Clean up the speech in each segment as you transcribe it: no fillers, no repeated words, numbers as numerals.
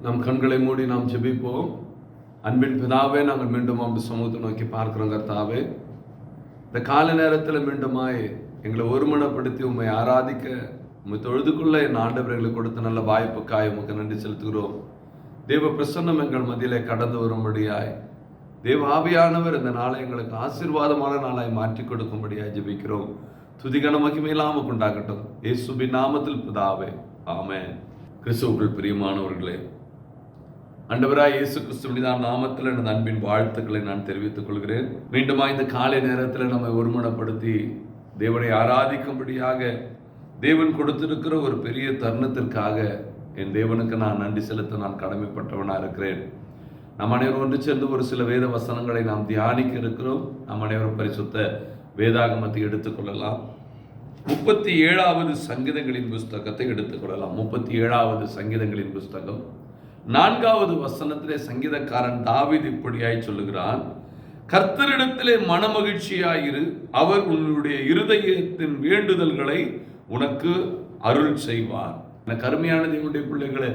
நம் கண்களை மூடி நாம் ஜெபிப்போம். அன்பின் பிதாவே, நாங்கள் மீண்டும் அந்த சமூகத்தை நோக்கி பார்க்கிறோம். கர்த்தாவே, இந்த கால நேரத்தில் மீண்டுமாய் எங்களை ஒருமனப்படுத்தி உம்மை ஆராதிக்க, உம்மை தொழுதுக்குள்ள என் ஆண்டவர்களுக்கு கொடுத்த நல்ல வாய்ப்புக்காய் உமக்கு நன்றி செலுத்துகிறோம். தேவ பிரசன்னம் எங்கள் மத்தியிலே கடந்து வரும்படியாய், தேவ ஆவியானவர் இந்த நாளை எங்களுக்கு ஆசீர்வாதமான நாளாய் மாற்றி கொடுக்கும்படியாய் ஜெபிக்கிறோம். துதிகன மகிமையில்லாம கொண்டாகட்டும். இயேசுவின் நாமத்தில் பிதாவே, ஆமென். கிறிஸ்துவுக்குள் பிரியமானவர்களே, ஆண்டவராய் இயேசு கிறிஸ்துவின் நாமத்தில் எனது அன்பின் வாழ்த்துக்களை நான் தெரிவித்துக் கொள்கிறேன். மீண்டுமா இந்த காலை நேரத்தில் நம்மை ஒருமனப்படுத்தி தேவனை ஆராதிக்கும்படியாக தேவன் கொடுத்திருக்கிற ஒரு பெரிய தருணத்திற்காக என் தேவனுக்கு நான் நன்றி செலுத்த நான் கடமைப்பட்டவனாக இருக்கிறேன். நம் அனைவரும் ஒன்று சேர்ந்து ஒரு சில வேத வசனங்களை நாம் தியானிக்க இருக்கிறோம். நம் அனைவரும் பரிசுத்த வேதாகமத்தை எடுத்துக்கொள்ளலாம். 37வது சங்கீதங்களின் புஸ்தகத்தை எடுத்துக்கொள்ளலாம். 37வது சங்கீதங்களின் புஸ்தகம் 4வது வசனத்திலே சங்கீதக்காரன் தாவீது இப்படியாய் சொல்லுகிறான்: கர்த்தரிடத்திலே மனமகிழ்ச்சியாயிரு, அவர் உன்னுடைய இருதயத்தின் வேண்டுதல்களை உனக்கு அருள் செய்வார். எனக்கு அருமையான தேவனுடைய பிள்ளைகளை,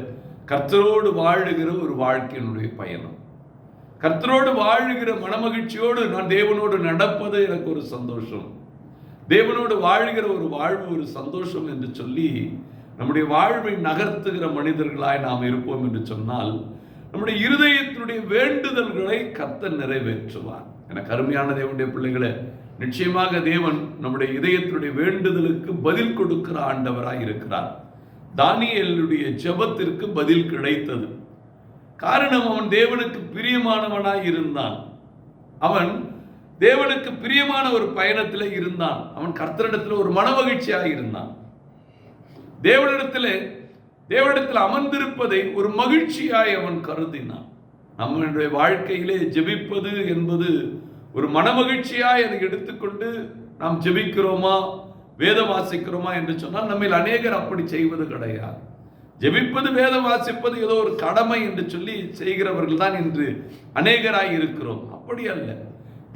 கர்த்தரோடு வாழுகிற ஒரு வாழ்க்கையினுடைய பயணம், கர்த்தரோடு வாழுகிற மனமகிழ்ச்சியோடு நான் தேவனோடு நடப்பது எனக்கு ஒரு சந்தோஷம், தேவனோடு வாழ்கிற ஒரு வாழ்வு ஒரு சந்தோஷம் என்று சொல்லி நம்முடைய வாழ்வை நகர்த்துகிற மனிதர்களாய் நாம் இருப்போம் என்று சொன்னால், நம்முடைய இருதயத்தினுடைய வேண்டுதல்களை கர்த்தர் நிறைவேற்றுவார். எனக்கு அருமையான தேவனுடைய பிள்ளைகளை, நிச்சயமாக தேவன் நம்முடைய இதயத்தினுடைய வேண்டுதலுக்கு பதில் கொடுக்கிற ஆண்டவராய் இருக்கிறார். தானியேலுடைய ஜெபத்திற்கு பதில் கிடைத்தது. காரணம், அவன் தேவனுக்கு பிரியமானவனாய் இருந்தான். அவன் தேவனுக்கு பிரியமான ஒரு பயணத்தில் இருந்தான். அவன் கர்த்தரிடத்தில் ஒரு மனமகிழ்ச்சியாக இருந்தான். தேவனிடத்தில் அமர்ந்திருப்பதை ஒரு மகிழ்ச்சியாய் அவன் கருதினான். நம்முடைய வாழ்க்கையிலே ஜெபிப்பது என்பது ஒரு மனமகிழ்ச்சியாய் அதை எடுத்துக்கொண்டு நாம் ஜெபிக்கிறோமா, வேதம் வாசிக்கிறோமா என்று சொன்னால் நம்மில் அநேகர் அப்படி செய்வது கிடையாது. ஜெபிப்பது, வேதம் வாசிப்பது ஏதோ ஒரு கடமை என்று சொல்லி செய்கிறவர்கள் தான் இன்று அநேகராய் இருக்கிறோம். அப்படி அல்ல.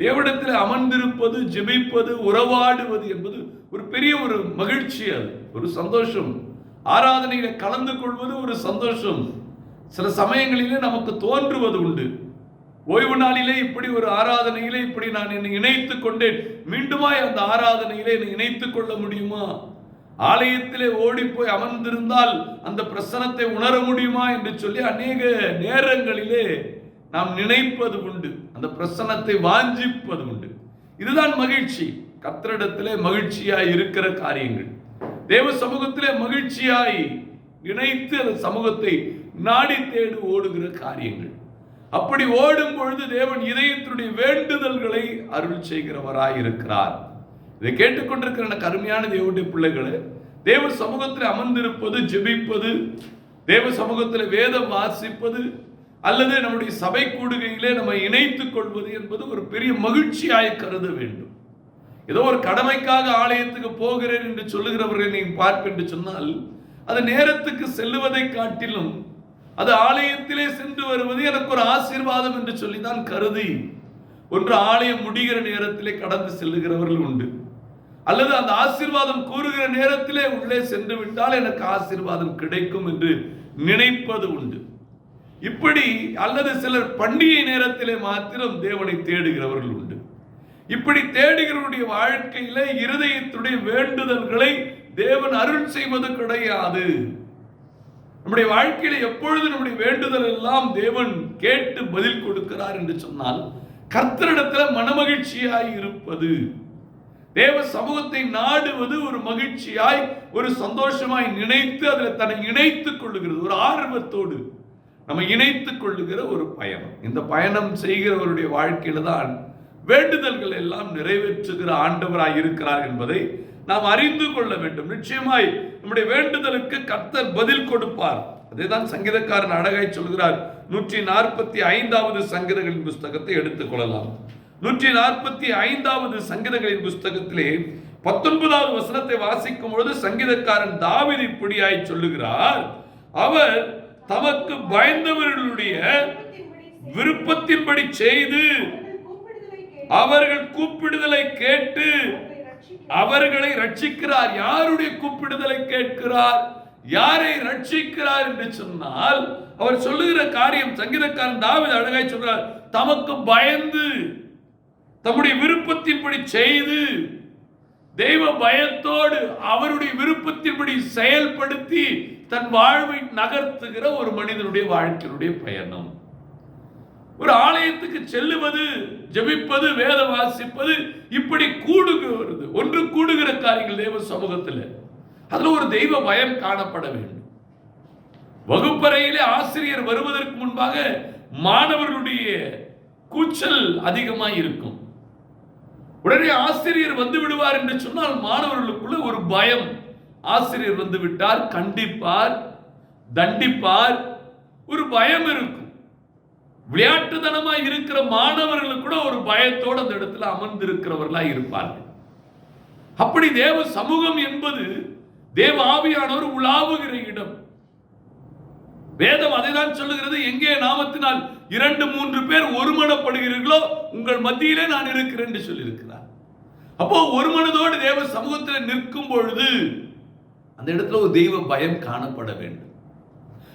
தேவனிடத்தில் அமர்ந்திருப்பது, ஜெபிப்பது, உறவாடுவது என்பது ஒரு பெரிய ஒரு மகிழ்ச்சி, அது ஒரு சந்தோஷம். ஆராதனையில கலந்து கொள்வது ஒரு சந்தோஷம். சில சமயங்களிலே நமக்கு தோன்றுவது உண்டு, ஓய்வு நாளிலே இப்படி ஒரு ஆராதனையிலே இப்படி நான் என்னை இணைத்துக் கொண்டேன், மீண்டுமாய் அந்த ஆராதனையிலே என்னை இணைத்துக் கொள்ள முடியுமா, ஆலயத்திலே ஓடி போய் அமர்ந்திருந்தால் அந்த பிரசனத்தை உணர முடியுமா என்று சொல்லி அநேக நேரங்களிலே நாம் நினைப்பது உண்டு, அந்த பிரசனத்தை வாஞ்சிப்பது உண்டு. இதுதான் மகிழ்ச்சி. கர்த்தரிடத்திலே மகிழ்ச்சியாய் இருக்கிற காரியங்கள், தேவ சமூகத்திலே மகிழ்ச்சியாய் இணைத்து அந்த சமூகத்தை நாடி தேடி ஓடுகிற காரியங்கள். அப்படி ஓடும் பொழுது தேவன் இதயத்தினுடைய வேண்டுதல்களை அருள் செய்கிறவராய் இருக்கிறார். இதை கேட்டுக்கொண்டிருக்கிற எனக்கு அருமையான தேவனுடைய பிள்ளைகளை, தேவ சமூகத்தில் அமர்ந்திருப்பது, ஜெபிப்பது, தேவ சமூகத்தில் வேதம் வாசிப்பது அல்லது நம்முடைய சபை கூடுகையிலே நம்ம இணைத்துக் கொள்வது என்பது ஒரு பெரிய மகிழ்ச்சியாய் கருத வேண்டும். ஏதோ ஒரு கடமைக்காக ஆலயத்துக்கு போகிறேன் என்று சொல்லுகிறவர்களை நீ பார்ப்ப என்று சொன்னால், அது நேரத்துக்கு செல்லுவதை காட்டிலும் அது ஆலயத்திலே சென்று வருவது எனக்கு ஒரு ஆசீர்வாதம் என்று சொல்லி தான் கருதி ஒன்று ஆலயம் முடிகிற நேரத்திலே கடந்து செல்லுகிறவர்கள் உண்டு. அல்லது அந்த ஆசீர்வாதம் கூறுகிற நேரத்திலே உள்ளே சென்று விட்டால் எனக்கு ஆசீர்வாதம் கிடைக்கும் என்று நினைப்பது உண்டு. இப்படி அல்லது சிலர் பண்டிகை நேரத்திலே மாத்திரம் தேவனை தேடுகிறவர்கள் உண்டு. இப்படி தேடுகிறவருடைய வாழ்க்கையில இருதயத்துடைய வேண்டுதல்களை தேவன் அருள் செய்வது கிடையாது. நம்முடைய வாழ்க்கையில எப்பொழுது நம்முடைய வேண்டுதல் எல்லாம் தேவன் கேட்டு பதில் கொடுக்கிறார் என்று சொன்னால், கர்த்தரிடத்தில் மனமகிழ்ச்சியாய் இருப்பது, தேவ சமூகத்தை நாடுவது ஒரு மகிழ்ச்சியாய், ஒரு சந்தோஷமாய் நினைத்து அதில் தன்னை இணைத்துக் கொள்ளுகிறது, ஒரு ஆர்வத்தோடு நம்ம இணைத்துக் கொள்ளுகிற ஒரு பயணம். இந்த பயணம் செய்கிறவருடைய வாழ்க்கையில தான் வேண்டுதல்கள் எல்லாம் நிறைவேற்றுகிற ஆண்டவராய் இருக்கிறார் என்பதை நாம் அறிந்து கொள்ள வேண்டும். நிச்சயமாய் நம்முடைய வேண்டுதலுக்கு கர்த்தர் பதில் கொடுப்பார். அதே தான் சங்கீதக்காரன் அழகாய் சொல்கிறார். 145வது சங்கீதங்களின் புஸ்தகத்தை எடுத்துக் கொள்ளலாம். 145வது சங்கீதங்களின் புஸ்தகத்திலே 19வது வசனத்தை வாசிக்கும் பொழுது சங்கீதக்காரன் தாவீது இப்படியாய் சொல்லுகிறார்: அவர் தமக்கு பயந்தவர்களுடைய விருப்பத்தின்படி செய்து அவர்கள் கூப்பிடுதலை கேட்டு அவர்களை ரட்சிக்கிறார். யாருடைய கூப்பிடுதலை கேட்கிறார்? யாரை ரட்சிக்கிறார் என்று சொன்னால் அவர் சொல்லுகிற காரியம் சங்கீதக்காரன் தாவீது அழகாய் சொல்றார். தமக்கு பயந்து தம்முடைய விருப்பத்தின்படி செய்து தெய்வ பயத்தோடு அவருடைய விருப்பத்தின்படி செயல்படுத்தி தன் வாழ்வை நகர்த்துகிற ஒரு மனிதனுடைய வாழ்க்கையினுடைய பயணம். ஒரு ஆலயத்துக்கு செல்லுவது, ஜெபிப்பது, வேத வாசிப்பது, இப்படி கூடுகிறது, ஒன்று கூடுகிற காரியங்கள் தேவ சமூகத்தில். அதுல ஒரு தெய்வ பயம் காணப்பட வேண்டும். வகுப்பறையிலே ஆசிரியர் வருவதற்கு முன்பாக மாணவர்களுடைய கூச்சல் அதிகமாக இருக்கும். உடனே ஆசிரியர் வந்து விடுவார் என்று சொன்னால் மாணவர்களுக்குள்ள ஒரு பயம். ஆசிரியர் வந்து விட்டார், கண்டிப்பார், தண்டிப்பார், ஒரு பயம் இருக்கும். விளையாட்டுத்தனமாய் இருக்கிற மாணவர்களுக்கு கூட ஒரு பயத்தோடு அந்த இடத்துல அமர்ந்திருக்கிறவர்களா இருப்பார்கள். அப்படி தேவ சமூகம் என்பது தேவ ஆவியானவர் உலாவுகிற இடம். வேதம் அதைதான் சொல்லுகிறது. எங்கே நாமத்தினால் 2-3 பேர் ஒருமனப்படுகிறீர்களோ உங்கள் மத்தியிலே நான் இருக்கிறேன் என்று சொல்லியிருக்கிறார். அப்போ ஒரு மனதோடு தேவ சமூகத்தில் நிற்கும் பொழுது அந்த இடத்துல ஒரு தெய்வ பயம் காணப்பட வேண்டும்.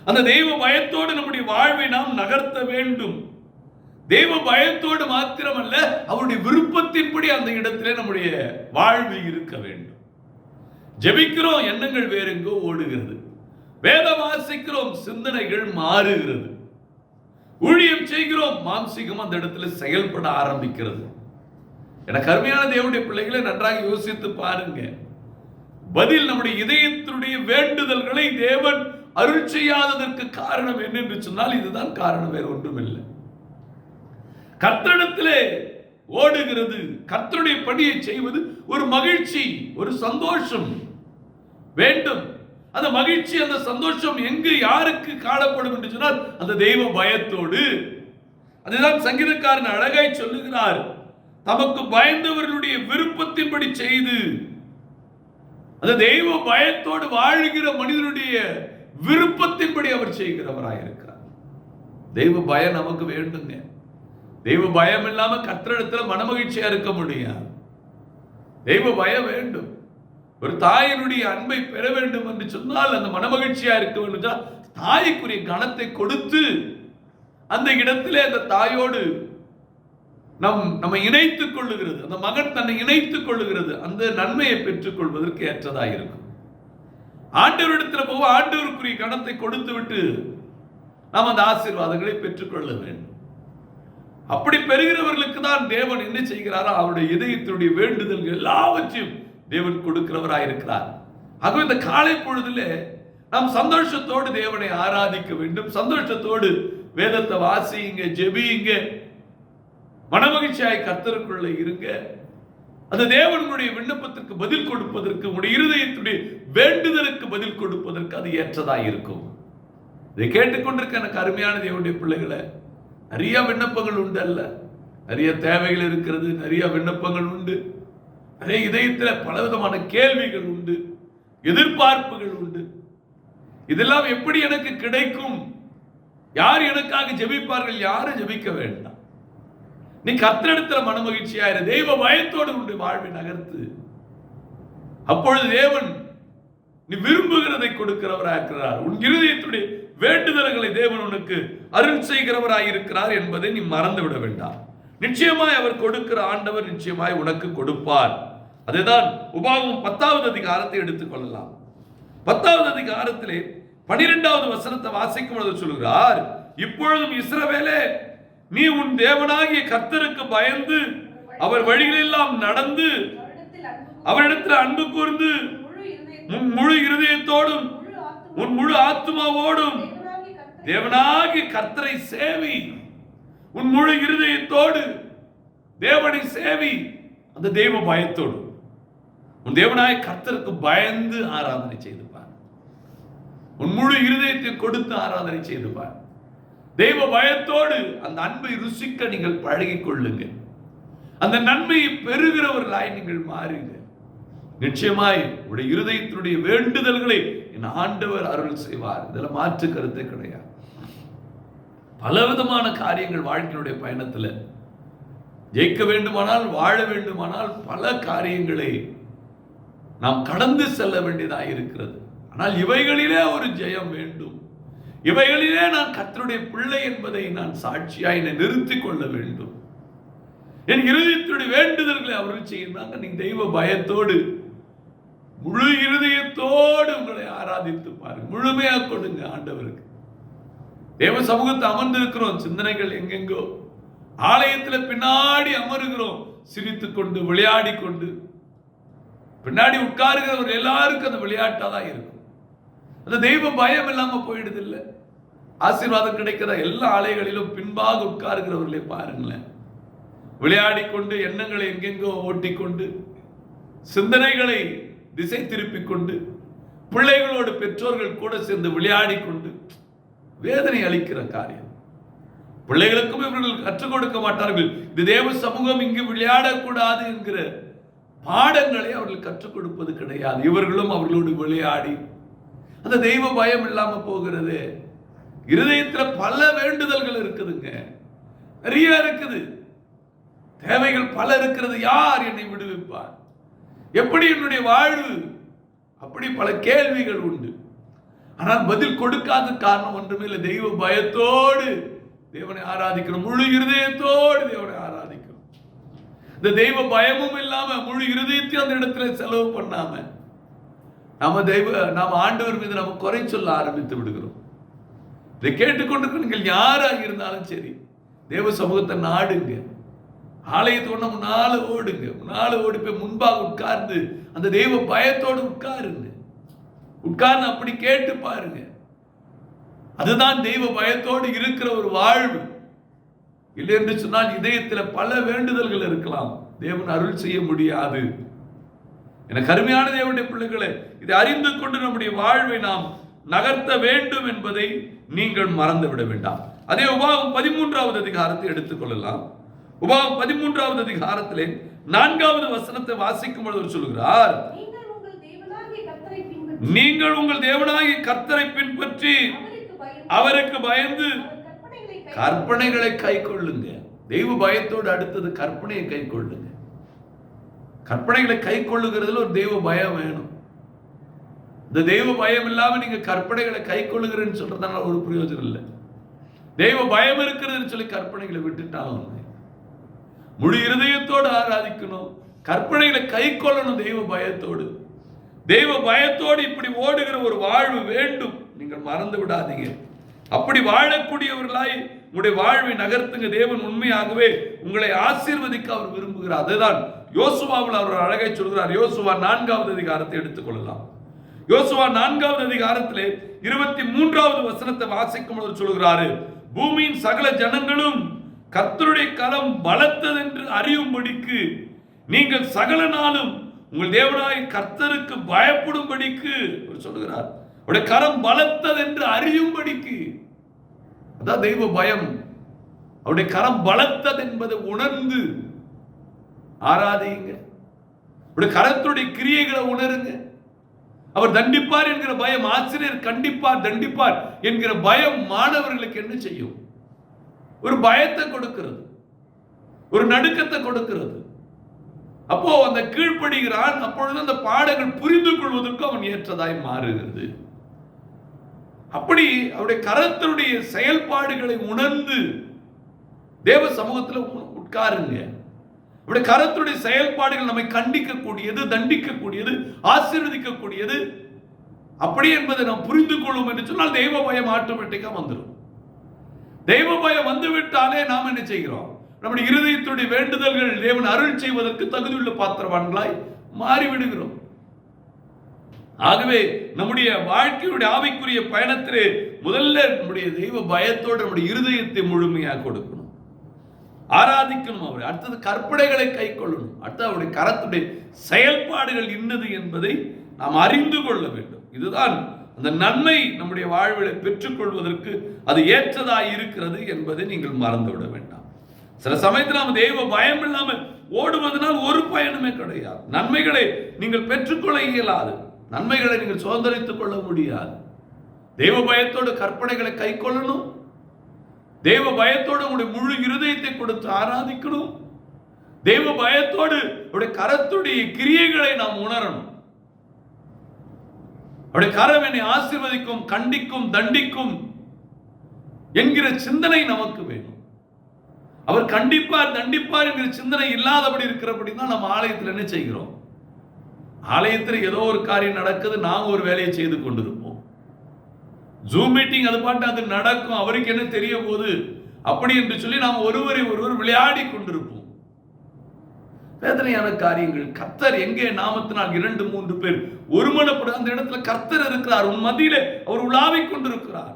அந்த தெய்வ பயத்தோடு நம்முடைய வாழ்வை நாம் நகர்த்த வேண்டும். தெய்வ பயத்தோடு மாத்திரமல்ல, அவருடைய விருப்பத்தின்படி அந்த இடத்திலே நம்முடைய வாழ்வு இருக்க வேண்டும். ஜெபிக்கிறோம், எண்ணங்கள் வேறெங்கோ ஓடுகிறது. வேத வாசிக்கிறோம், சிந்தனைகள் மாறுகிறது. ஊழியம் செய்கிறோம், மாம்சீகம் அந்த இடத்துல செயல்பட ஆரம்பிக்கிறது. எனக்கு அருமையான தேவனுடைய பிள்ளைகளை நன்றாக யோசித்து பாருங்க. பதில் நம்முடைய இதயத்தினுடைய வேண்டுதல்களை தேவன் அருள் செய்யாததற்கு காரணம் என்ன என்று சொன்னால் இதுதான் காரணம், வேறு ஒன்றுமில்லை. கர்த்தரிடத்திலே ஓடுகிறது, கர்த்தருடைய பணியை செய்வது ஒரு மகிழ்ச்சி, ஒரு சந்தோஷம் வேண்டும். அந்த மகிழ்ச்சி, அந்த சந்தோஷம் எங்கு யாருக்கு காணப்படும் என்று சொன்னால் அந்த தெய்வ பயத்தோடு. அதுதான் சங்கீதக்காரன் அழகாய் சொல்லுகிறார். தமக்கு பயந்தவர்களுடைய விருப்பத்தின்படி செய்து. அந்த தெய்வ பயத்தோடு வாழ்கிற மனிதனுடைய விருப்பத்தின்படி அவர் செய்கிறவராயிருக்கிறார். தெய்வ பயம் நமக்கு வேண்டுங்க. தெய்வ பயம் இல்லாம கர்த்தரிடத்துல மனமகிழ்ச்சியா இருக்க முடியாது. தெய்வ பயம் வேண்டும். ஒரு தாயினுடைய அன்பை பெற வேண்டும் என்று சொன்னால் அந்த மனமகிழ்ச்சியா இருக்க வேண்டும். தாய்க்குரிய கணத்தை கொடுத்து அந்த இடத்திலே அந்த தாயோடு நம்ம இணைத்துக் கொள்ளுகிறது, அந்த மகன் தன்னை இணைத்துக் கொள்ளுகிறது, அந்த நன்மையை பெற்றுக் கொள்வதற்கு ஏற்றதாக இருக்கும். ஆண்டவரிடத்தில் போக ஆண்டவருக்குரிய கணத்தை கொடுத்து விட்டு நாம் அந்த ஆசீர்வாதங்களை பெற்றுக்கொள்ள வேண்டும். அப்படி பெறுகிறவர்களுக்கு தான் தேவன் என்ன செய்கிறாரோ அவருடைய இதயத்தினுடைய வேண்டுதல்கள் எல்லாவற்றையும் தேவன் கொடுக்கிறவராயிருக்கிறார். ஆகவே இந்த காலை பொழுதிலே நாம் சந்தோஷத்தோடு தேவனை ஆராதிக்க வேண்டும். சந்தோஷத்தோடு வேதத்தை வாசியுங்க, ஜெபியுங்க, மனமகிழ்ச்சியாய் கர்த்தருக்குள்ள இருங்க. அந்த தேவனுடைய விண்ணப்பத்திற்கு பதில் கொடுப்பதற்கு, உங்களுடைய இருதயத்துடைய வேண்டுதலுக்கு பதில் கொடுப்பதற்கு அது ஏற்றதாக இருக்கும். இதை கேட்டுக்கொண்டிருக்க எனக்கு அருமையான தேவனுடைய பிள்ளைகளை, நிறைய விண்ணப்பங்கள் உண்டு அல்ல, நிறைய தேவைகள் இருக்கிறது, நிறைய விண்ணப்பங்கள் உண்டு, நிறைய இதயத்தில் பலவிதமான கேள்விகள் உண்டு, எதிர்பார்ப்புகள் உண்டு. இதெல்லாம் எப்படி எனக்கு கிடைக்கும்? யார் எனக்காக ஜெபிப்பார்கள்? யாரும் ஜெபிக்க வேண்டாம். நீ கர்த்தரிடத்துல மனமகிழ்ச்சியாயிரு, தெய்வ பயத்தோடு உண்டு வாழ்வை நகர்த்து. அப்பொழுது தேவன் நீ விரும்புகிறதை கொடுக்கிறவராயிருக்கிறார். உன் இருதயத்துடைய வேண்டுதல்களை தேவன் உனக்கு அருள் செய்கிறவராய் இருக்கிறார் என்பதை நீ மறந்து விட வேண்டாம். நிச்சயமாய் அவர் கொடுக்கிற ஆண்டவர் நிச்சயமாய் உனக்கு கொடுப்பார். அதுதான் உபாகமம் 10வது அதிகாரத்தை எடுத்துக் கொள்ளலாம். 10வது அதிகாரத்திலே 12வது வசனத்தை வாசிக்கும் பொழுது சொல்கிறார், இப்பொழுதும் இஸ்ரவேலே, நீ உன் தேவனாகிய கர்த்தருக்கு பயந்து அவர் வழிகளெல்லாம் நடந்து அவரிடத்தில் அன்பு கூர்ந்து உன் முழு இருதயத்தோடும் உன் முழு ஆத்மாவோடும் தேவனாகிய கர்த்தரை சேவி. உன் முழு இருதயத்தோடு தேவனை சேவி, அந்த தெய்வ பயத்தோடு உன் தேவனாகிய கர்த்தருக்கு பயந்து ஆராதனை செய்து பார். உன் முழு இருதயத்தை கொடுத்து ஆராதனை செய்து பார். தெய்வ பயத்தோடு அந்த அன்பை ருசிக்க நீங்கள் பழகிக் கொள்ளுங்க. அந்த நன்மையை பெறுகிறவர்களாய் நீங்கள் மாறுங்க. நிச்சயமாய் உடைய இருதயத்தினுடைய வேண்டுதல்களை என் ஆண்டவர் அருள் செய்வார். இதில் மாற்று கருத்தை கிடையாது. பலவிதமான காரியங்கள் வாழ்க்கையினுடைய பயணத்தில் ஜெயிக்க வேண்டுமானால், வாழ வேண்டுமானால் பல காரியங்களை நாம் கடந்து செல்ல வேண்டியதாக இருக்கிறது. ஆனால் இவைகளிலே ஒரு ஜெயம் வேண்டும். இவைகளிலே நான் கர்த்தருடைய பிள்ளை என்பதை நான் சாட்சியாய் என்னை நிறுத்திக் கொள்ள வேண்டும். என் இருதயத்துடைய வேண்டுதல்களை அவர்கள் செய்யறாங்க. நீங்க தெய்வ பயத்தோடு முழு இருதயத்தோடு உங்களை ஆராதித்து பாருங்க. முழுமையாக கொடுங்க ஆண்டவருக்கு. தேவ சமூகத்தை அமர்ந்திருக்கிறோம், சிந்தனைகள் எங்கெங்கோ. ஆலயத்தில் பின்னாடி அமருகிறோம், சிரித்துக் கொண்டு விளையாடி கொண்டு. பின்னாடி உட்காருகிறவர் எல்லாருக்கும் அந்த விளையாட்டாதான் இருக்கும். அந்த தெய்வ பயம் இல்லாம போயிடுது இல்ல. ஆசீர்வாதம் கிடைக்கிற எல்லா ஆலயங்களிலும் பின்பாக உட்காருகிறவர்களை பாருங்களேன். விளையாடி கொண்டு, எண்ணங்களை எங்கெங்கோ ஓட்டிக்கொண்டு, சிந்தனைகளை திசை திருப்பிக் கொண்டு, பிள்ளைகளோடு பெற்றோர்கள் கூட சேர்ந்து விளையாடி கொண்டு, வேதனை அளிக்கிற காரியம். பிள்ளைகளுக்கும் இவர்கள் கற்றுக் கொடுக்க மாட்டார்கள். இது தேவ சமூகம், இங்கு விளையாடக்கூடாது என்கிற பாடங்களை அவர்கள் கற்றுக் கொடுப்பது கிடையாது. இவர்களும் அவர்களோடு விளையாடி அந்த தெய்வ பயம் இல்லாம போகிறது. இருதயத்துல பல வேண்டுதல்கள் இருக்குதுங்க, நிறைய இருக்குது, தேவைகள் பல இருக்கிறது. யார் என்னை விடுவிப்பார்? எப்படி என்னுடைய வாழ்வு? அப்படி பல கேள்விகள் உண்டு. ஆனால் பதில் கொடுக்காத காரணம் ஒன்றுமே இல்லை. தெய்வ பயத்தோடு தேவனை ஆராதிக்கணும், முழு இருதயத்தோடு தேவனை ஆராதிக்கணும். இந்த தெய்வ பயமும் இல்லாம முழு இருதயத்தையும் அந்த இடத்துல செலவு பண்ணாம நாம ஆண்டவர் மீது நம்ம குறை சொல்ல ஆரம்பித்து விடுகிறோம். இதை கேட்டுக்கொண்டு நீங்கள் யாராக இருந்தாலும் சரி, தேவ சமூகத்தை நாடுங்க. ஆலயத்தோட முன்னால ஓடுங்க, முன்னால ஓடி போய் முன்பாக உட்கார்ந்து அந்த தெய்வ பயத்தோடு உட்காருங்க. உட்கார்ந்து அப்படி கேட்டு பாருங்க. அதுதான் தெய்வ பயத்தோடு இருக்கிற ஒரு வாழ்வு. இல்லை என்று சொன்னால் இதயத்தில் பல வேண்டுதல்கள் இருக்கலாம், தேவன் அருள் செய்ய முடியாது. என கருமையான தேவனுடைய பிள்ளைகளை, இதை அறிந்து கொண்டு நம்முடைய வாழ்வை நாம் நகர்த்த வேண்டும் என்பதை நீங்கள் மறந்து விட வேண்டாம். அதே உபாகம் 13வது அதிகாரத்தை எடுத்துக்கொள்ளலாம். உபாகம் 13வது அதிகாரத்திலே 4வது வசனத்தை வாசிக்கும் பொழுது சொல்கிறார், நீங்கள் உங்கள் தேவனாகிய கர்த்தரை பின்பற்றி அவருக்கு பயந்து கற்பனைகளை கை கொள்ளுங்க. தெய்வ பயத்தோடு அடுத்தது கற்பனையை கை கொள்ளுங்க. கற்பனைகளை கை கொள்ளுகிறதுல ஒரு தெய்வ பயம் வேணும். இந்த தெய்வ பயம் இல்லாம நீங்க கற்பனைகளை கை கொள்ளுகிறேன்னு சொல்றதுனால ஒரு பிரயோஜனம் இல்லை. தெய்வ பயம் இருக்கிறதுன்னு சொல்லி கற்பனைகளை விட்டுட்டாலும் முழு இருதயத்தோடு ஆராதிக்கணும், கற்பனைகளை கை கொள்ளணும். தெய்வ பயத்தோடு, தெய்வ பயத்தோடு இப்படி ஓடுகிற ஒரு வாழ்வு வேண்டும். நீங்கள் மறந்து விடாதீங்க. அப்படி வாழக்கூடியவர்களாய் உங்களுடைய வாழ்வை நகர்த்துங்க. தேவன் உண்மையாகவே உங்களை ஆசீர்வதிக்க அவர் விரும்புகிறார். அதுதான் யோசுவாவில் அவர் அழகை சொல்கிறார். யோசுவா 4வது அதிகாரத்தை எடுத்துக்கொள்ளலாம். யோசுவா 4வது அதிகாரத்திலே 23வது வசனத்தை வாசிக்கும் பொழுது சொல்கிறாரு, பூமியின் சகல ஜனங்களும் கர்த்தருடைய கரம் பலத்ததென்று அறியும்படிக்கு நீங்கள் சகல நாளும் உங்கள் தேவனாய் கர்த்தருக்கு பயப்படும்படிக்கு சொல்லுகிறார். அவருடைய கரம் பலத்ததென்று அறியும்படிக்கு, அதான் தெய்வ பயம். அவருடைய கரம் பலத்தது என்பதை உணர்ந்து ஆராதிங்க. அவருடைய கரத்துடைய கிரியைகளை உணருங்க. அவர் தண்டிப்பார் என்கிற பயம், ஆசிரியர் கண்டிப்பார் தண்டிப்பார் என்கிற பயம் மாணவர்களுக்கு என்ன செய்யும்? ஒரு பயத்தை கொடுக்கிறது, ஒரு நடுக்கத்தை கொடுக்கிறது. அப்போ அந்த கீழ்ப்படுகிறான். அப்பொழுது அந்த பாடங்கள் புரிந்து கொள்வதற்கு அவன் ஏற்றதாய் மாறுகிறது. அப்படி அவருடைய கரத்தினுடைய செயல்பாடுகளை உணர்ந்து தேவ சமூகத்தில் உட்காருங்க. அவருடைய கரத்துடைய செயல்பாடுகள் நம்மை கண்டிக்கக்கூடியது, தண்டிக்கக்கூடியது, ஆசீர்வதிக்கக்கூடியது அப்படி என்பதை நாம் புரிந்து கொள்ளும் என்று சொன்னால் தெய்வ பயம் ஆட்டோமேட்டிக்கா வந்துடும். தெய்வ பயம் வந்துவிட்டாலே நாம் என்ன செய்கிறோம்? நம்முடைய இருதயத்துடைய வேண்டுதல்கள் தேவன் அருள் செய்வதற்கு தகுதியுள்ள பாத்திரவான்களாய் மாறிவிடுகிறோம். ஆகவே நம்முடைய வாழ்க்கையுடைய ஆவிக்குரிய பயணத்திலே முதல்ல நம்முடைய தெய்வ பயத்தோடு நம்முடைய இருதயத்தை முழுமையாக கொடுக்கணும், ஆராதிக்கணும் அவரை. அடுத்தது கற்பனைகளை கை கொள்ளணும். அடுத்தது அவருடைய கரத்துடைய செயல்பாடுகள் இன்னது என்பதை நாம் அறிந்து கொள்ள வேண்டும். இதுதான் அந்த நன்மை நம்முடைய வாழ்வில் பெற்றுக்கொள்வதற்கு அது ஏற்றதாக இருக்கிறது என்பதை நீங்கள் மறந்துவிட வேண்டாம். சில சமயத்தில் நாம் தெய்வ பயம் இல்லாமல் ஓடுவதனால் ஒரு பயனுமே கிடையாது. நன்மைகளை நீங்கள் பெற்றுக்கொள்ள இயலாது, நன்மைகளை நீங்கள் சுதந்திரித்துக் கொள்ள முடியாது. தெய்வ பயத்தோடு கற்பனைகளை கை கொள்ளணும். தெய்வ பயத்தோடு உங்களுடைய முழு இருதயத்தை கொடுத்து ஆராதிக்கணும். தெய்வ பயத்தோடு அவருடைய கரத்துடைய கிரியைகளை நாம் உணரணும். அவருடைய கரம் என்னை ஆசீர்வதிக்கும், கண்டிக்கும், தண்டிக்கும் என்கிற சிந்தனை நமக்கு வேணும். அவர் கண்டிப்பார் தண்டிப்பார் என்கிற சிந்தனை இல்லாதபடி இருக்கிறபடி தான் நம்ம ஆலயத்தில் என்ன செய்கிறோம்? ஆலயத்தில் ஏதோ ஒரு காரியம் நடக்குது, நாங்க ஒரு வேலையை செய்து கொண்டிருப்போம். ஜூம் மீட்டிங் அது பாட்டு அது நடக்கும், அவருக்கு என்ன தெரிய போது அப்படி என்று சொல்லி நாம் ஒருவரை ஒருவர் விளையாடி கொண்டிருப்போம். வேதனையான காரியங்கள். கர்த்தர் எங்கே நாமத்தினால் 2-3 பேர் ஒருமனப்படும் அந்த இடத்துல கர்த்தர் இருக்கிறார், உன் மத்தியிலே அவர் உலாவிக் கொண்டிருக்கிறார்.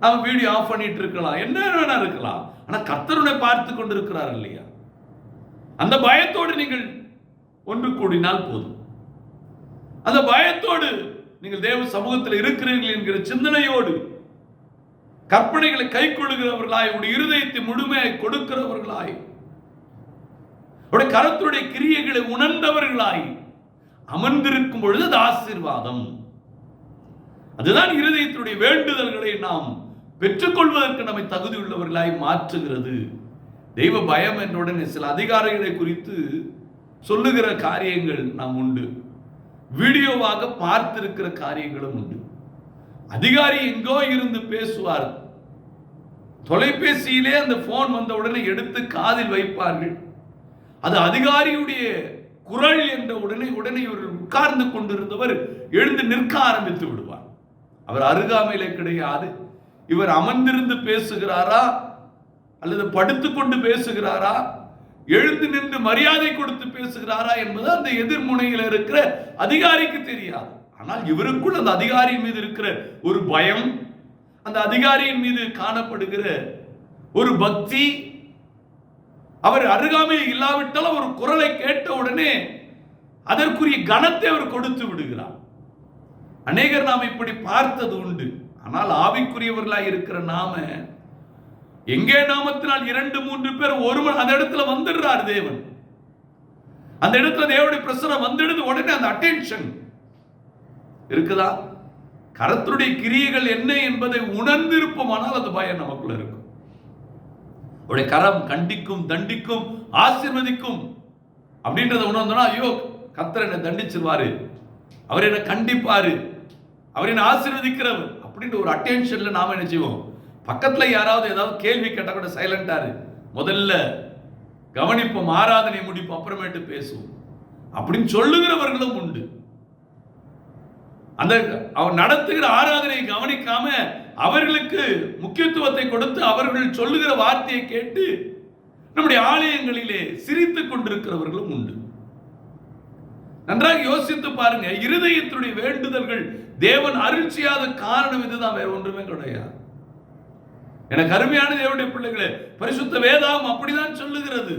நாம வீடியோ ஆஃப் பண்ணிட்டு இருக்கலாம், என்ன வேணா இருக்கலாம், ஆனா கர்த்தருனை பார்த்து கொண்டிருக்கிறார் இல்லையா? அந்த பயத்தோடு நீங்கள் ஒன்று கூடினால் போதும். அந்த பயத்தோடு நீங்கள் தேவ சமூகத்தில் இருக்கிறீர்கள் என்கிற சிந்தனையோடு கற்பனைகளை கை கொள்ளுகிறவர்களாய், உடைய இருதயத்தை முழுமையை கொடுக்கிறவர்களாய், உடைய கரத்துடைய கிரியைகளை உணர்ந்தவர்களாய் அமர்ந்திருக்கும் பொழுது அது ஆசீர்வாதம். அதுதான் இருதயத்தினுடைய வேண்டுதல்களை நாம் பெற்றுக்கொள்வதற்கு நம்மை தகுதி உள்ளவர்களாய் மாற்றுகிறது. தெய்வ பயம் என்ற உடனே சில அதிகாரிகளை குறித்து சொல்லுகிற காரியங்கள் நாம் உண்டு, வீடியோவாக பார்த்திருக்கிற காரியங்களும் உண்டு. அதிகாரி எங்கோ இருந்து பேசுவார், தொலைபேசியிலே அந்த போன் வந்த உடனே எடுத்து காதில் வைப்பார்கள். அது அதிகாரியுடைய குரல் என்ற உடனே இவர் உட்கார்ந்து கொண்டிருந்தவர் எழுந்து நிற்க ஆரம்பித்து விடுவார். அவர் அருகாமையிலே கிடையாது. இவர் அமர்ந்திருந்து பேசுகிறாரா அல்லது படுத்துக்கொண்டு பேசுகிறாரா, எழுந்து நின்று மரியாதை கொடுத்து பேசுகிறாரா என்பது அந்த எதிர்முனையில் இருக்கிற அதிகாரிக்கு தெரியாது. ஆனால் இவருக்குள் அந்த அதிகாரியின் மீது இருக்கிற ஒரு பயம், அந்த அதிகாரியின் மீது காணப்படுகிற ஒரு பக்தி, அவர் அருகாமையில் இல்லாவிட்டால் ஒரு குரலை கேட்ட உடனே அதற்குரிய கனத்தை அவர் கொடுத்து விடுகிறார். அநேகர் நாம் இப்படி பார்த்தது உண்டு. ஆனால் ஆவிக்குரியவர்களாக இருக்கிற நாம எங்கே நாமத்தினால் 2-3 பேர் ஒருவன் அந்த இடத்துல வந்துடுறார் தேவன், அந்த இடத்துல தேவனுடைய பிரசன்னம் வந்துடுது, உடனே அந்த அட்டென்ஷன் இருக்குதா? கரத்துடைய கிரியைகள் என்ன என்பதை உணர்ந்திருப்போமானால் அந்த பயம் நமக்குள்ள இருக்கும். உடைய கரம் கண்டிக்கும், தண்டிக்கும், ஆசீர்வதிக்கும் அப்படின்றத உணர்ந்தோம்னா, ஐயோ கர்த்தர் என்னை தண்டிச்சிருவாரு, அவர் என்னை கண்டிப்பாரு, அவர் என்னை ஆசீர்வதிக்கிறவர் அப்படின்ற ஒரு அட்டென்ஷன்ல நாம என்ன செய்வோம்? பக்கத்துல யாராவது ஏதாவது கேள்வி கேட்டா கூட சைலண்டாரு, முதல்ல கவனிப்போம், ஆராதனை முடிப்போம், அப்புறமேட்டு பேசுவோம் அப்படின்னு சொல்லுகிறவர்களும் உண்டு. அந்த அவர் நடத்துகிற ஆராதனை கவனிக்காம அவர்களுக்கு முக்கியத்துவத்தை கொடுத்து அவர்கள் சொல்லுகிற வார்த்தையை கேட்டு நம்முடைய ஆலயங்களிலே சிரித்துக் கொண்டிருக்கிறவர்களும் உண்டு. நன்றாக யோசித்து பாருங்க. இருதயத்துடைய வேண்டுதல்கள் தேவன் அருள் செய்யாத காரணம் இதுதான், வேற ஒன்றுமே கிடையாது. எனக்கு அருமையான தேவனுடைய பிள்ளைகளே, பரிசுத்த வேதாகம் அப்படிதான் சொல்லுகிறது.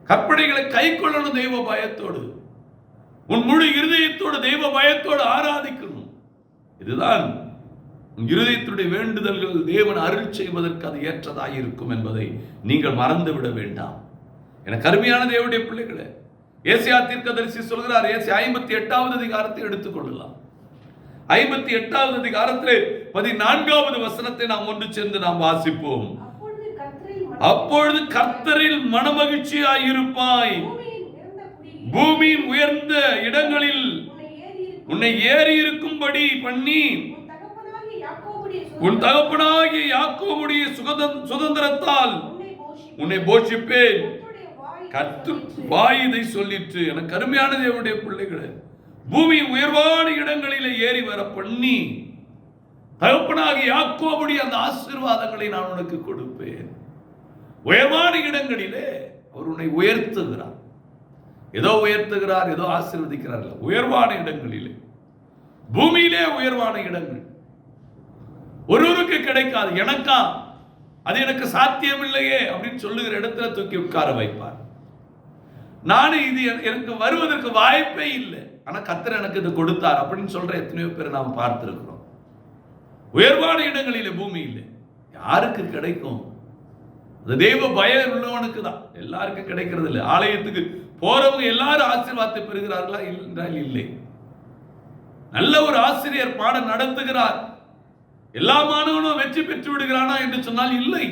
கற்பனைகளை கை கொள்ளணும் தெய்வ பயத்தோடு, உன் முழு இருதயத்தோடு தெய்வ பயத்தோடு ஆராதிக்கணும். இதுதான் இருதயத்துடைய வேண்டுதல்கள் தேவன் அருள் செய்வதற்கு அது ஏற்றதாக இருக்கும் என்பதை நீங்கள் மறந்து விட வேண்டாம். எனக்கு அருமையான தேவனுடைய பிள்ளைகளே, ஏசாயா தீர்க்கதரிசி சொல்கிறார். ஏசாயா 58வது அதிகாரத்தை எடுத்துக்கொள்ளலாம். 58வது அதிகாரத்திலே 14வது வசனத்தை நாம் ஒன்று சேர்ந்து நாம் வாசிப்போம். அப்பொழுது கர்த்தரில் மனமகிழ்ச்சியாய் இருப்பாய், பூமியின் உயர்ந்த இடங்களில் உன்னை ஏறி இருக்கும்படி பண்ணி உன் தகப்பனாகிய யாக்கோபுடைய சுதந்திரத்தால் உன்னை போஷிப்பேன். கர்த்தர் வாய் இதை சொல்லிற்று. எனக்கு அருமையான தேவனுடைய பிள்ளைகளே, பூமியின் உயர்வான இடங்களிலே ஏறி வர பண்ணி தகப்பனாகிய யாக்கோபுடைய அந்த ஆசீர்வாதங்களை நான் உனக்கு கொடுப்பேன். உயர்வான இடங்களிலே அவர் உன்னை உயர்த்துகிறார். ஏதோ உயர்த்துகிறார், ஏதோ ஆசீர்வதிக்கிறார், உயர்வான இடங்களிலே, பூமியிலே உயர்வான இடங்கள் ஒருவருக்கு கிடைக்காது. எனக்கா அது எனக்கு சாத்தியம் இல்லையே அப்படின்னு சொல்லுகிற இடத்துல தூக்கி உட்கார வைப்பார். நானும் இது எனக்கு வருவதற்கு வாய்ப்பே இல்லை, ஆனா கர்த்தர் எனக்கு இது கொடுத்தார் அப்படின்னு சொல்ற எத்தனையோ பேர் நாம் பார்த்திருக்கிறோம். உயர்வான இடங்களிலே, பூமியிலே யாருக்கு கிடைக்கும்? அது தெய்வ பயம் உள்ளவனுக்கு தான். எல்லாருக்கும் கிடைக்கிறது இல்லை. ஆலயத்துக்கு போறவங்க எல்லாரும் ஆசீர்வாதத்தை பெறுகிறார்களா என்றால் இல்லை. நல்ல ஒரு ஆசிரியர் பாடம் நடத்துகிறார், எல்லா மாணவனும் வெற்றி பெற்று விடுகிறானா என்று சொன்னால் இல்லை.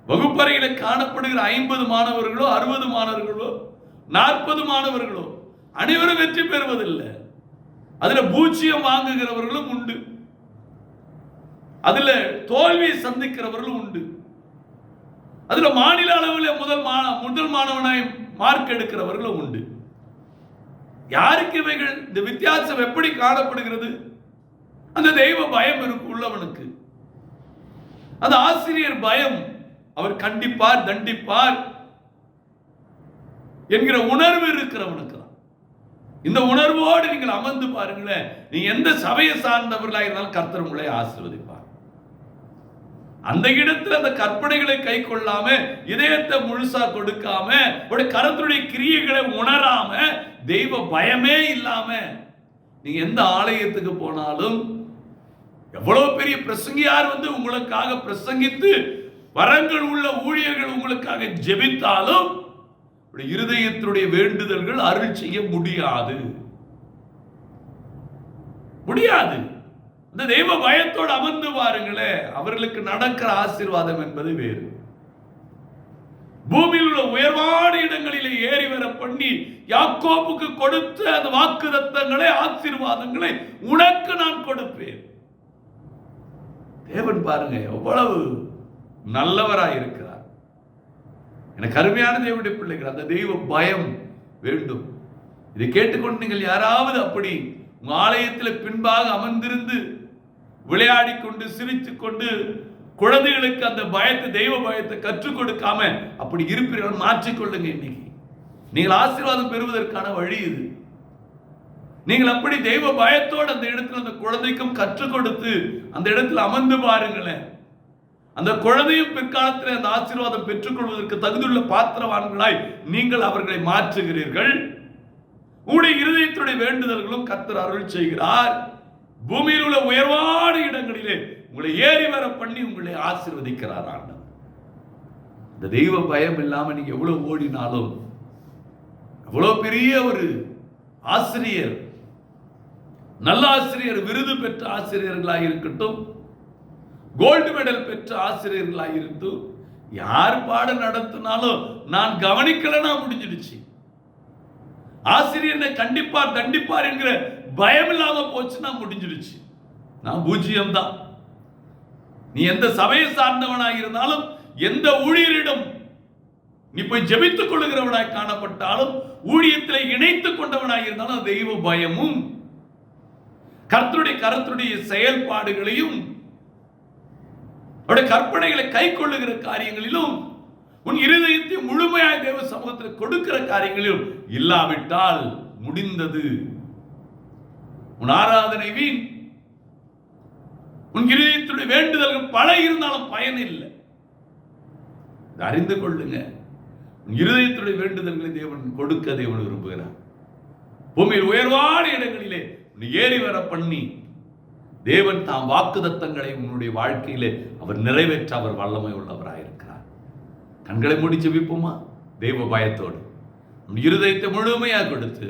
வகுப்பறையில காணப்படுகிற 50 மாணவர்களோ 60 மாணவர்களோ 40 மாணவர்களோ அனைவரும் வெற்றி பெறுவதில்லை. அதுல பூஜ்ஜியம் வாங்குகிறவர்களும் உண்டு. அதுல தோல்வியை சந்திக்கிறவர்களும் உண்டு. அதுல மாநில அளவில் முதல் மாணவனாய் மார்க் எடுக்கிறவர்களும் உண்டு. யாருக்கு இவைகள்? இந்த வித்தியாசம் எப்படி காணப்படுகிறது? அந்த தெய்வ பயம் உள்ளவனுக்கு, அந்த ஆசிரியர் பயம், அவர் கண்டிப்பார் தண்டிப்பார் என்கிற உணர்வு இருக்கிறவனுக்கு தான். இந்த உணர்வோடு நீங்கள் அமர்ந்து பாருங்களேன். நீ எந்த சபையை சார்ந்தவர்களாக இருந்தாலும் கர்த்தர் உங்களை ஆசீர்வதிப்பார். அந்த இடத்துல அந்த கற்பனைகளை கை கொள்ளாம, இதயத்தை முழுசா கொடுக்காம, கர்த்தருடைய கிரியைகளை உணராம, தெய்வ பயமே இல்லாம நீங்க எந்த ஆலயத்துக்கு போனாலும், எவ்வளவு பெரிய பிரசங்கியார் வந்து உங்களுக்காக பிரசங்கித்து வரங்கள் உள்ள ஊழியர்கள் உங்களுக்காக ஜெபித்தாலும் இருதயத்தினுடைய வேண்டுதல்கள் அருள் செய்ய முடியாது. இந்த தெய்வ பயத்தோடு அமர்ந்து பாருங்களே, அவர்களுக்கு நடக்கிற ஆசீர்வாதம் என்பது வேறு. பூமியில் உள்ள உயர்வான இடங்களிலே ஏறி வர பண்ணி யாக்கோபுக்கு கொடுத்த அந்த வாக்குத்தத்தங்களை, ஆசீர்வாதங்களை உனக்கு நான் கொடுப்பேன். தேவன் பாருங்க எவ்வளவு நல்லவராய் இருக்கிறார். எனக்கு அருமையான தேவனுடைய பிள்ளைகள், அந்த தெய்வ பயம் வேண்டும். இதை கேட்டுக்கொண்டு நீங்கள் யாராவது அப்படி உங்க ஆலயத்தில் பின்பாக அமர்ந்திருந்து விளையாடி கொண்டு சிரித்துக் கொண்டு குழந்தைகளுக்கு அந்த பயத்தை, தெய்வ பயத்தை கற்றுக் கொடுக்காம அப்படி இருப்பீர்கள், மாற்றிக்கொள்ளுங்க. இன்னைக்கு நீங்கள் ஆசீர்வாதம் பெறுவதற்கான வழி இது. நீங்கள் அப்படி தெய்வ பயத்தோடு அந்த இடத்துல அந்த குழந்தைக்கும் கற்றுக் கொடுத்து அந்த இடத்துல அமர்ந்து பாருங்களேன். அந்த குழந்தையும் பிற்காலத்தில் அந்த ஆசீர்வாதம் பெற்றுக்கொள்வதற்கு தகுதியுள்ள பாத்திரவான்களாய் நீங்கள் அவர்களை மாற்றுகிறீர்கள். உங்களுடைய இருதயத்துடைய வேண்டுதல்களும் கர்த்தர் அருள் செய்கிறார். பூமியில் உள்ள உயர்வான இடங்களிலே உங்களை ஏறி வர பண்ணி உங்களை ஆசீர்வதிக்கிறார் ஆண்டவர். இந்த தெய்வ பயம் இல்லாம நீங்க எவ்வளவு ஓடினாலும், எவ்வளவு பெரிய ஒரு ஆசிரியர், நல்ல ஆசிரியர், விருது பெற்ற ஆசிரியர்களாக இருக்கட்டும், கோல்டு மெடல் பெற்ற ஆசிரியர்களாக இருக்கட்டும், யார் பாடம் நடத்தினாலும் நான் கவனிக்கலன்னா முடிஞ்சிடுச்சு. ஆசிரியர் கண்டிப்பார் தண்டிப்பார் என்கிற பயம் இல்லாம போச்சுன்னா முடிஞ்சிடுச்சு. நான் பூஜ்ஜியம் தான். நீ எந்த சபையை சார்ந்தவனாக இருந்தாலும், எந்த ஊழியரிடம் நீ போய் ஜெபித்துக் கொள்ளுகிறவனாய் காணப்பட்டாலும், ஊழியத்தில் இணைத்துக் கொண்டவனாக இருந்தாலும், தெய்வ பயமும் கர்த்தருடைய செயல்பாடுகளையும் கற்பனைகளை கை கொள்ளுகிற காரியங்களிலும், உன் இருதயத்தை முழுமையாக தேவ சமூகத்தில் கொடுக்கிற காரியங்களிலும் இல்லாவிட்டால் முடிந்தது. உன் ஆராதனை வீண். உன் இருதயத்துடைய வேண்டுதல்கள் பல இருந்தாலும் பயன் இல்லை. அறிந்து கொள்ளுங்க. உன் இருதயத்துடைய வேண்டுதல்களை தேவன் கொடுக்க தேவன் விரும்புகிறார். பூமியில் உயர்வான இடங்களிலே ஏறி வர பண்ணி தேவன் தாம் வாக்குத்தத்தங்களை உன்னுடைய வாழ்க்கையிலே அவர் நிறைவேற்ற அவர் வல்லமை உள்ளவராயிருக்கிறார். கண்களை மூடி ஜெபிப்போமா? தெய்வ பயத்தோடு இருதயத்தை முழுமையாக கொடுத்து,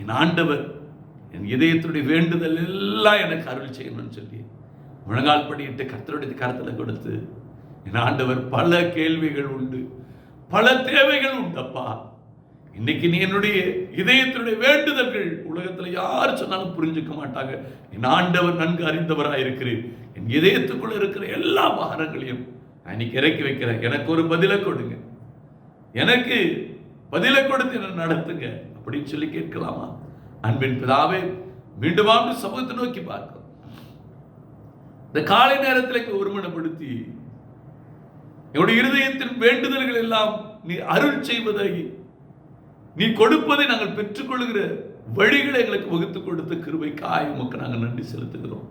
என் ஆண்டவர் என் இதயத்துடைய வேண்டுதல் எல்லாம் எனக்கு அருள் செய்யணும்னு சொல்லி முழங்கால் படியிட்டு கர்த்தருடைய கரத்தில் கொடுத்து, என் ஆண்டவர் பல கேள்விகள் உண்டு, பல தேவைகள் உண்டப்பா. இன்னைக்கு நீ என்னுடைய இதயத்தினுடைய வேண்டுதல்கள் உலகத்தில் யார் சொன்னாலும் புரிஞ்சுக்க மாட்டாங்க. என் ஆண்டவர் நன்கு அறிந்தவராக இருக்கிறேன். என் இதயத்துக்குள்ள இருக்கிற எல்லா பாரங்களையும் நான் இன்னைக்கு இறக்கி வைக்கிறேன். எனக்கு ஒரு பதிலை கொடுங்க, எனக்கு பதிலை கொடுத்து என்ன நடத்துங்க அப்படின்னு சொல்லி கேட்கலாமா? அன்பின் பிதாவே, மீண்டும் சமூகத்தை நோக்கி பார்க்கிறோம். இந்த காலை நேரத்தில் ஒருமனப்படுத்தி என்னுடைய இருதயத்தின் வேண்டுதல்கள் எல்லாம் நீ அருள் செய்வதை, நீ கொடுப்பதை நாங்கள் பெற்றுக்கொள்கிற வழிகளை எங்களுக்கு வகுத்து கொடுத்த கிருபைக்காய் உமக்கு நாங்கள் நன்றி செலுத்துகிறோம்.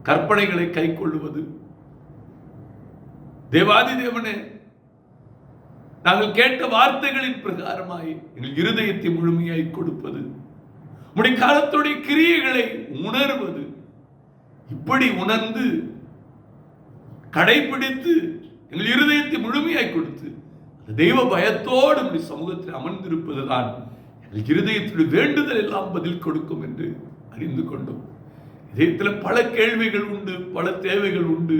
கற்பனைகளை கை கொள்ளுவது, தேவாதி தேவனே, நாங்கள் கேட்ட வார்த்தைகளின் பிரகாரமாய் எங்கள் இருதயத்தை முழுமையாய் கொடுப்பது, உடைய காலத்துடைய கிரியைகளை உணர்வது, இப்படி உணர்ந்து கடைபிடித்து எங்கள் இருதயத்தை முழுமையாய் கொடுத்து தெய்வ பயத்தோடு உடைய சமூகத்தில் அமர்ந்திருப்பதுதான் எங்கள் இருதயத்துடைய வேண்டுதல் எல்லாம் பதில் கொடுக்கும் என்று அறிந்து கொண்டோம். இதயத்தில் பல கேள்விகள் உண்டு, பல தேவைகள் உண்டு,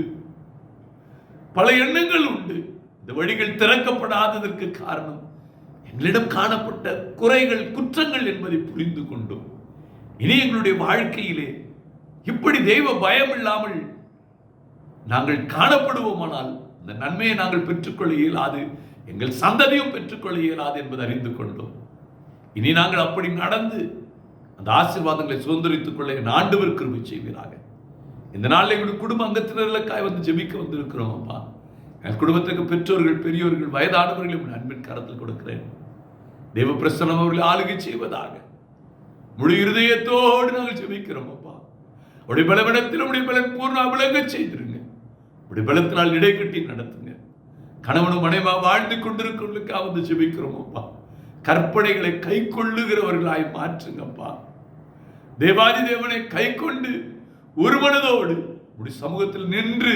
பல எண்ணங்கள் உண்டு. இந்த வழிகள் திறக்கப்படாததற்கு காரணம் எங்களிடம் காணப்பட்ட குறைகள், குற்றங்கள் என்பதை புரிந்து கொண்டோம். இனி எங்களுடைய வாழ்க்கையிலே இப்படி தெய்வ பயம் இல்லாமல் நாங்கள் காணப்படுவோமானால் அந்த நன்மையை நாங்கள் பெற்றுக்கொள்ள இயலாது, எங்கள் சந்ததியும் பெற்றுக்கொள்ள இயலாது என்பதை அறிந்து கொண்டோம். இனி நாங்கள் அப்படி நடந்து அந்த ஆசீர்வாதங்களை சுதந்திரித்துக் கொள்ள என் ஆண்டவர் கிருபை செய்வீராக. இந்த நாளில் எங்களுடைய குடும்ப அங்கத்தினர்களுக்காக வந்து ஜெபிக்க வந்திருக்கிறோம். அப்பா, என் குடும்பத்துக்கு பெற்றோர்கள், பெரியோர்கள், வயதானவர்களும் அன்பின் கரத்தில் கொடுக்கிறேன். தேவ பிரசன்னம் அவர்களை ஆளுகை செய்வதாக முழு இருதயத்தோடு நாங்கள் ஜெபிக்கிறோம். அப்பா, உடைய பலவிடத்தில் உடைய பலன் பூர்ண விளங்க செய்திருங்க. உடைய பலத்தினால் இடை கட்டி நடத்துங்க. கணவனும் மனைவா வாழ்ந்து கொண்டிருக்கிறவர்களுக்காக வந்து ஜெபிக்கிறோம். அப்பா, கற்பனைகளை கை கொள்ளுகிறவர்களாய் மாற்றுங்கப்பா. தேவாதி தேவனை கை கொண்டு ஒரு மனதோடு உடைய சமூகத்தில் நின்று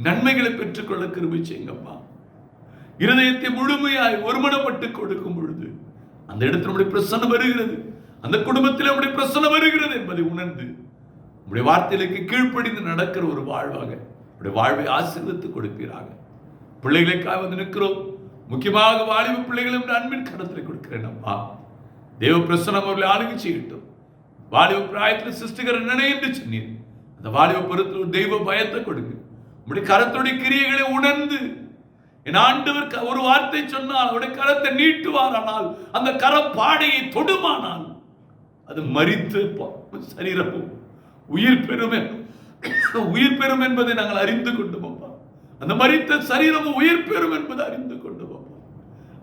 நன்மைகளை பெற்றுக்கொள்ள கிருபை செய்யுங்கப்பா. இருதயத்தை முழுமையாய் ஒருமனப்பட்டு கொடுக்கும் பொழுது அந்த இடத்தில் உடைய பிரசன்னம் வருகிறது, அந்த குடும்பத்தில் உடைய பிரசன்னம் வருகிறது என்பதை உணர்ந்து உடைய வார்த்தைகளுக்கு கீழ்ப்படிந்து நடக்கிற ஒரு வாழ்வாக உடைய வாழ்வை ஆசீர்வதித்து கொடுப்பீராக. பிள்ளைகளுக்காக வந்து நிற்கிறோம். முக்கியமாக வாலிப பிள்ளைகளும் அன்பின் கரத்தில் கொடுக்கிறேன். அப்பா, தேவ பிரசன்னம் அவர்களை ஆளுகை செய்யட்டும். வாலிப பிராயத்தில் சிருஷ்டிகர நினைந்து சொன்னீர். அந்த வாலிப பருவத்தில் தெய்வ பயத்தை கொடுங்க. உடைய கரத்துடைய கிரியைகளை உணர்ந்து என் ஆண்டவர் ஒரு வார்த்தை சொன்னால் அவருடைய கரத்தை நீட்டுவார். ஆனால் அந்த கரம் பாடையை தொடுமானால் அது மரித்து சரீரமும் உயிர் பெறும் என்பதை நாங்கள் அறிந்து கொண்டோம். அப்பா, அந்த மரித்த சரீரமும் உயிர் பெறும் என்பதை அறிந்து கொண்டோம். அப்பா,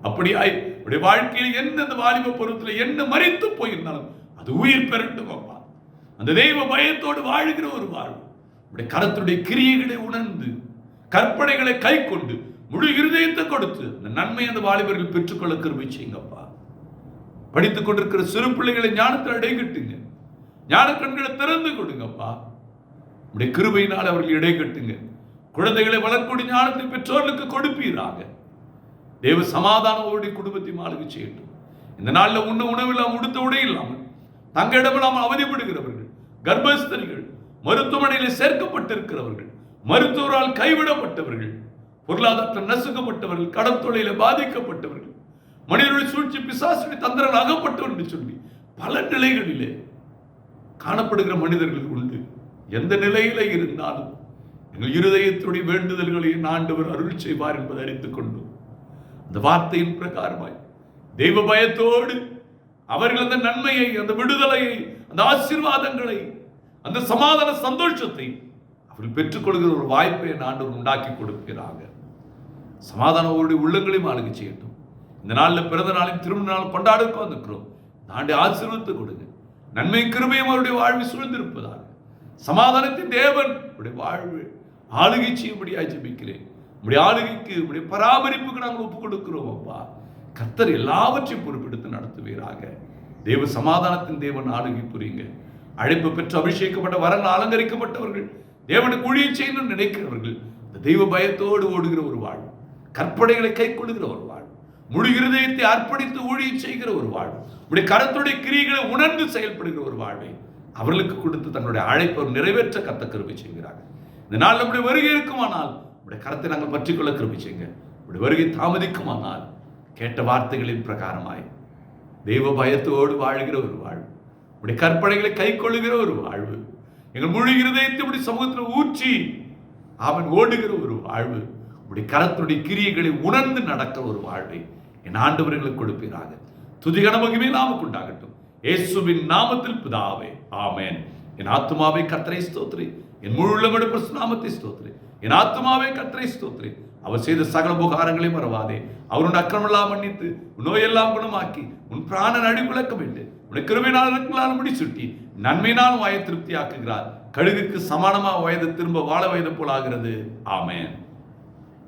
அப்படியாய் உடைய வாழ்க்கையில் என்ன அந்த வாலிப பருவத்தில் என்ன மரித்து போயிருந்தாலும் அது உயிர் பெறட்டும். அப்பா, அந்த தெய்வ பயத்தோடு வாழ்கிற ஒரு வாழ்வு உடைய கரத்துடைய கிரியைகளை உணர்ந்து கற்பனைகளை கை கொண்டு முழு இருதயத்தை கொடுத்து அந்த நன்மை அந்த வாலிபர்கள் பெற்றுக்கொள்ள கிருபை செய்யுங்கப்பா. படித்துக் கொண்டிருக்கிற சிறு பிள்ளைகளை ஞானத்தில் இடைகட்டுங்க. ஞான கண்களை திறந்து கொடுங்கப்பா. உடைய கிருபையினால் அவர்கள் இடைகட்டுங்க. குழந்தைகளை வளர்க்கூடிய ஞானத்தை பெற்றோர்களுக்கு கொடுப்பீராக. தேவ சமாதானம் அவருடைய குடும்பத்தை ஆளுகை செய்யட்டும். இந்த நாளில் உண்ண உணவில்லாமல் உடுத்த உடை இல்லாமல் தங்க இடமில்லாமல் அவதிப்படுகிறவர்கள், கர்ப்பஸ்தரிகள், மருத்துவமனையில் சேர்க்கப்பட்டிருக்கிறவர்கள், மருத்துவரால் கைவிடப்பட்டவர்கள், பொருளாதாரத்தில் நசுக்கப்பட்டவர்கள், கடன் தொழில பாதிக்கப்பட்டவர்கள், மனிதர்கள் சூழ்ச்சி பிசாசுடைய தந்திரங்கள் அகப்பட்டவர்கள் என்று சொல்லி பல நிலைகளிலே காணப்படுகிற மனிதர்கள் உண்டு. எந்த நிலையில இருந்தாலும் எங்கள் இருதயத்துடைய வேண்டுதல்களை ஆண்டவர் அருள் செய்வார் என்பதை அறிந்து கொண்டோம். அந்த வார்த்தையின் பிரகாரமாய் தெய்வ பயத்தோடு அவர்கள் அந்த நன்மையை, அந்த விடுதலையை, அந்த ஆசீர்வாதங்களை, அந்த சமாதான சந்தோஷத்தை அவர்கள் பெற்றுக்கொள்கிற ஒரு வாய்ப்பை ஆண்டவர் உண்டாக்கி கொடுக்கிறாங்க. சமாதான அவருடைய உள்ளங்களையும் ஆளுகை செய்யட்டும். இந்த நாளில் பிறந்த நாளையும் திருமண நாள் கொண்டாடுக்க வந்திருக்கிறோம். தாண்டி ஆசீர்வதித்து கொடுங்க. நன்மை கிருபையும் அவருடைய வாழ்வை சூழ்ந்திருப்பதாக சமாதானத்தின் தேவன் உடைய வாழ்வு ஆளுகை செய்யும்படியாய் ஜெபிக்கிறேன். உடைய ஆளுகைக்கு, உடைய பராமரிப்புக்கு நாங்கள் ஒப்புக் கொடுக்கிறோம். அப்பா, கர்த்தர் எல்லாவற்றையும் பொறுப்பெடுத்து நடத்துவீராக. தேவ சமாதானத்தின் தேவன் ஆளுகை புரியுங்க. அழைப்பு பெற்று அபிஷேகப்பட்ட வரங்கள் அலங்கரிக்கப்பட்டவர்கள், தேவனுக்கு ஊழியம் செய்யணும்னு நினைக்கிறவர்கள், இந்த தெய்வ பயத்தோடு ஓடுகிற ஒரு வாழ்வு, கற்பனைகளை கை கொள்ளுகிற ஒரு வாழ்வு, முழு இருதயத்தை அர்ப்பணித்து ஊழியம் செய்கிற ஒரு வாழ்வு, உடைய கரத்துடைய கிரியைகளை உணர்ந்து செயல்படுகிற ஒரு வாழ்வை அவர்களுக்கு கொடுத்து தங்களுடைய அழைப்பை நிறைவேற்ற கர்த்த கிருபை செய்கிறார்கள். இந்த நாள் நம்முடைய வருகை இருக்குமானால் உடைய கரத்தை நாங்கள் பற்றிக்கொள்ள கிருபை செய்யுங்க. உடைய வருகை தாமதிக்குமானால் கேட்ட வார்த்தைகளின் பிரகாரமாய் தெய்வ பயத்தோடு வாழ்கிற ஒரு வாழ்வு, உடைய கற்பனைகளை கை கொள்ளுகிற ஒரு வாழ்வு, எங்கள் முழு இருதயத்தை உடைய சமூகத்தில் ஊற்றி அவன் ஓடுகிற ஒரு வாழ்வு, உடைய கரத்துடைய கிரியைகளை உணர்ந்து நடக்கிற ஒரு வாழ்வை என் ஆண்டவர்களுக்கு கொடுப்பீராக. துதிகன மகிமை நாமக்கு உண்டாகட்டும். இயேசுவின் நாமத்தில் பிதாவே, ஆமென். என் ஆத்துமாவை கர்த்தரை ஸ்தோத்திரி, என் முழு உள்ளமோடு பரிசுத்த நாமத்தை ஸ்தோத்திரி. என் ஆத்துமாவை கர்த்தரை ஸ்தோத்திரி. அவர் செய்த சகல உபகாரங்களையும் மறவாதே. அவருடைய அக்கிரமெல்லாம் மன்னித்து நோயெல்லாம் குணமாக்கி உன் பிராண நடிவிளக்க வேண்டும். உடைய கிருபையினால் முடி சுட்டி நன்மையினால் வாயை திருப்தி ஆக்குகிறார். கழுகுக்கு சமானமா வயது திரும்ப வாழ வயது போல் ஆகிறது. ஆமென்.